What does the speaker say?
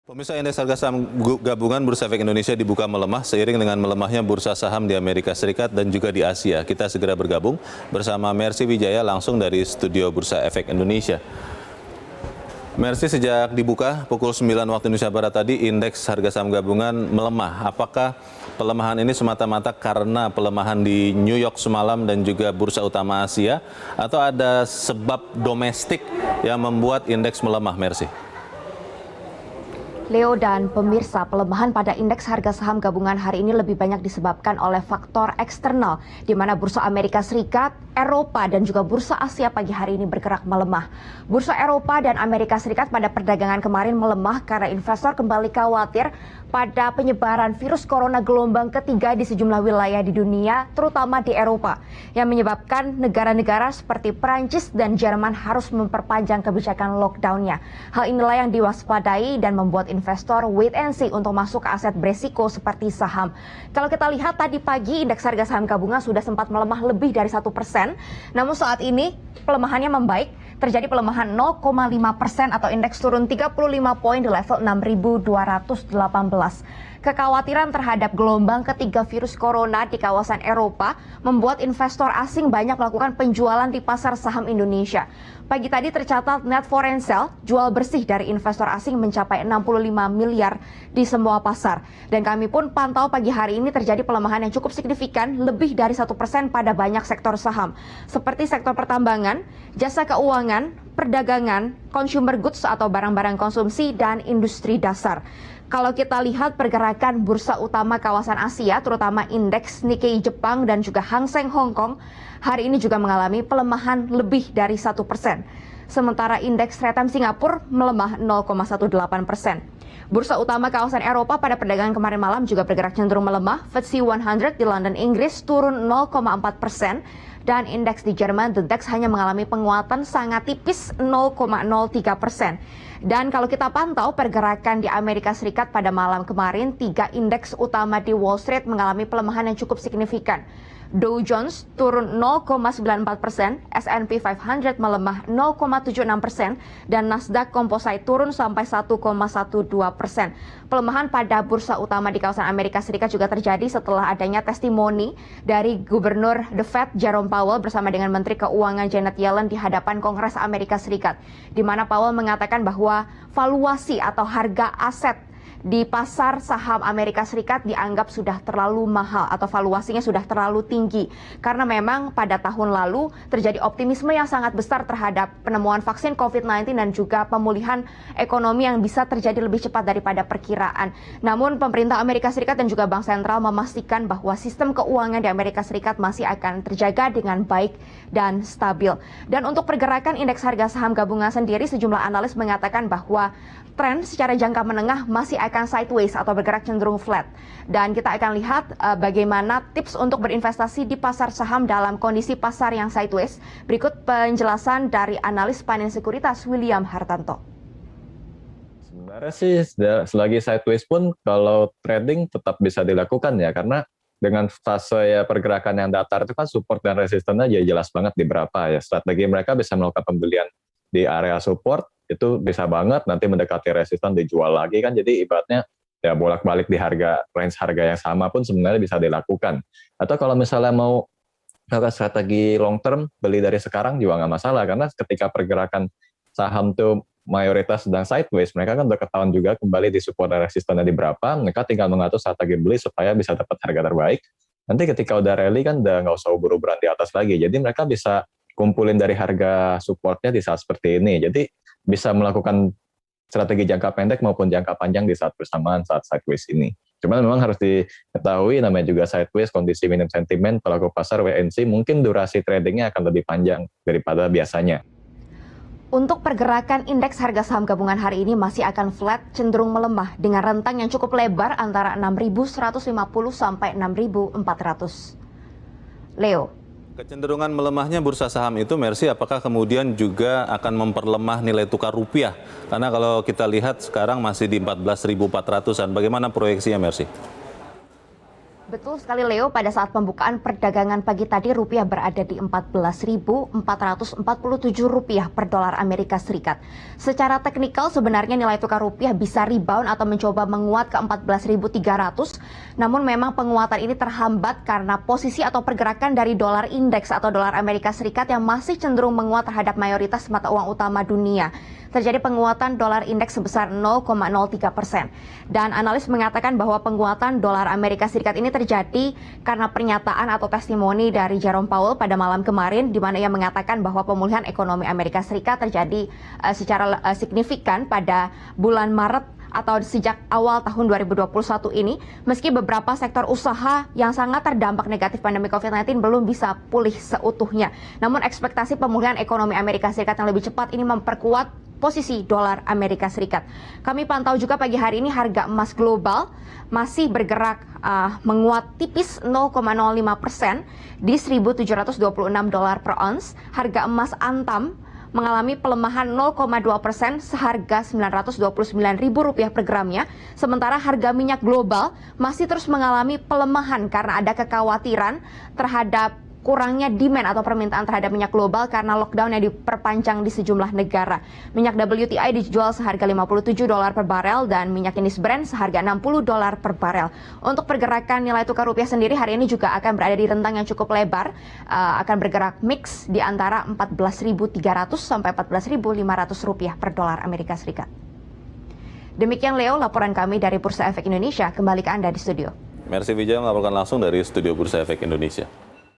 Pemirsa, indeks harga saham gabungan Bursa Efek Indonesia dibuka melemah seiring dengan melemahnya bursa saham di Amerika Serikat dan juga di Asia. Kita segera bergabung bersama Mercy Wijaya langsung dari studio Bursa Efek Indonesia. Mercy, sejak dibuka pukul 9 waktu Indonesia Barat tadi, indeks harga saham gabungan melemah. Apakah pelemahan ini semata-mata karena pelemahan di New York semalam dan juga bursa utama Asia, atau ada sebab domestik yang membuat indeks melemah, Mercy? Leo dan pemirsa, pelemahan pada indeks harga saham gabungan hari ini lebih banyak disebabkan oleh faktor eksternal, di mana bursa Amerika Serikat, Eropa, dan juga bursa Asia pagi hari ini bergerak melemah. Bursa Eropa dan Amerika Serikat pada perdagangan kemarin melemah karena investor kembali khawatir pada penyebaran virus corona gelombang ketiga di sejumlah wilayah di dunia, terutama di Eropa, yang menyebabkan negara-negara seperti Perancis dan Jerman harus memperpanjang kebijakan lockdown-nya. Hal inilah yang diwaspadai dan membuat investor wait and see untuk masuk ke aset beresiko seperti saham. Kalau kita lihat tadi pagi, indeks harga saham gabungan sudah sempat melemah lebih dari 1%, namun saat ini pelemahannya membaik. Terjadi pelemahan 0,5% atau indeks turun 35 poin di level 6.218. Kekhawatiran terhadap gelombang ketiga virus corona di kawasan Eropa membuat investor asing banyak melakukan penjualan di pasar saham Indonesia. Pagi tadi tercatat net foreign sale, jual bersih dari investor asing mencapai 65 miliar di semua pasar. Dan kami pun pantau pagi hari ini terjadi pelemahan yang cukup signifikan, lebih dari 1% pada banyak sektor saham. Seperti sektor pertambangan, jasa keuangan, perdagangan, consumer goods atau barang-barang konsumsi, dan industri dasar. Kalau kita lihat pergerakan bursa utama kawasan Asia, terutama indeks Nikkei Jepang dan juga Hang Seng Hong Kong, hari ini juga mengalami pelemahan lebih dari 1%. Sementara indeks Stratham Singapura melemah 0,18%. Bursa utama kawasan Eropa pada perdagangan kemarin malam juga bergerak cenderung melemah. FTSE 100 di London, Inggris turun 0,4%. Dan indeks di Jerman, The DAX, hanya mengalami penguatan sangat tipis 0,03%. Dan kalau kita pantau pergerakan di Amerika Serikat pada malam kemarin, 3 indeks utama di Wall Street mengalami pelemahan yang cukup signifikan. Dow Jones turun 0,94%, S&P 500 melemah 0,76%, dan Nasdaq Composite turun sampai 1,12%. Pelemahan pada bursa utama di kawasan Amerika Serikat juga terjadi setelah adanya testimoni dari Gubernur The Fed Jerome Powell bersama dengan Menteri Keuangan Janet Yellen di hadapan Kongres Amerika Serikat, di mana Powell mengatakan bahwa valuasi atau harga aset di pasar saham Amerika Serikat dianggap sudah terlalu mahal atau valuasinya sudah terlalu tinggi. Karena memang pada tahun lalu terjadi optimisme yang sangat besar terhadap penemuan vaksin COVID-19 dan juga pemulihan ekonomi yang bisa terjadi lebih cepat daripada perkiraan. Namun pemerintah Amerika Serikat dan juga Bank Sentral memastikan bahwa sistem keuangan di Amerika Serikat masih akan terjaga dengan baik dan stabil. Dan untuk pergerakan indeks harga saham gabungan sendiri, sejumlah analis mengatakan bahwa tren secara jangka menengah masih akan sideways atau bergerak cenderung flat. Dan kita akan lihat bagaimana tips untuk berinvestasi di pasar saham dalam kondisi pasar yang sideways. Berikut penjelasan dari analis Panin Sekuritas William Hartanto. Sebenarnya sih selagi sideways pun kalau trading tetap bisa dilakukan ya, karena dengan fase ya pergerakan yang datar itu kan support dan resistennya ya jelas banget di berapa ya. Strategi mereka bisa melakukan pembelian di area support, itu bisa banget nanti mendekati resisten dijual lagi kan, jadi ibaratnya ya bolak-balik di range harga yang sama pun sebenarnya bisa dilakukan. Atau kalau misalnya mau strategi long term, beli dari sekarang juga nggak masalah, karena ketika pergerakan saham tuh mayoritas sedang sideways, mereka kan udah ketahuan juga kembali di support dan resistennya di berapa, mereka tinggal mengatur strategi beli supaya bisa dapat harga terbaik. Nanti ketika udah rally kan udah nggak usah ubur-uburan di atas lagi, jadi mereka bisa kumpulin dari harga supportnya di saat seperti ini. Jadi bisa melakukan strategi jangka pendek maupun jangka panjang di saat bersamaan saat sideways ini. Cuman memang harus diketahui namanya juga sideways, kondisi minim sentimen, pelaku pasar WNC mungkin durasi tradingnya akan lebih panjang daripada biasanya. Untuk pergerakan indeks harga saham gabungan hari ini masih akan flat, cenderung melemah dengan rentang yang cukup lebar antara 6.150 sampai 6.400. Leo. Kecenderungan melemahnya bursa saham itu, Mercy, apakah kemudian juga akan memperlemah nilai tukar rupiah? Karena kalau kita lihat sekarang masih di 14.400-an. Bagaimana proyeksinya, Mercy? Betul sekali Leo, pada saat pembukaan perdagangan pagi tadi rupiah berada di Rp14.447 per dolar Amerika Serikat. Secara teknikal sebenarnya nilai tukar rupiah bisa rebound atau mencoba menguat ke 14.300, namun memang penguatan ini terhambat karena posisi atau pergerakan dari dolar indeks atau dolar Amerika Serikat yang masih cenderung menguat terhadap mayoritas mata uang utama dunia. Terjadi penguatan dolar indeks sebesar 0,03%. Dan analis mengatakan bahwa penguatan dolar Amerika Serikat ini terjadi karena pernyataan atau testimoni dari Jerome Powell pada malam kemarin, di mana ia mengatakan bahwa pemulihan ekonomi Amerika Serikat terjadi secara signifikan pada bulan Maret atau sejak awal tahun 2021 ini, meski beberapa sektor usaha yang sangat terdampak negatif pandemi COVID-19 belum bisa pulih seutuhnya. Namun ekspektasi pemulihan ekonomi Amerika Serikat yang lebih cepat ini memperkuat posisi dolar Amerika Serikat. Kami pantau juga pagi hari ini harga emas global masih bergerak menguat tipis 0,05% di $1.726 per ons. Harga emas antam mengalami pelemahan 0,2% seharga Rp929.000 per gramnya. Sementara harga minyak global masih terus mengalami pelemahan karena ada kekhawatiran terhadap kurangnya demand atau permintaan terhadap minyak global karena lockdown yang diperpanjang di sejumlah negara. Minyak WTI dijual seharga $57 per barel dan minyak jenis Brent seharga $60 per barel. Untuk pergerakan nilai tukar rupiah sendiri hari ini juga akan berada di rentang yang cukup lebar, akan bergerak mix di antara 14.300 sampai 14.500 rupiah per dolar Amerika Serikat. Demikian Leo, laporan kami dari Bursa Efek Indonesia. Kembali ke Anda di studio. Mercy Wijaya melaporkan langsung dari studio Bursa Efek Indonesia.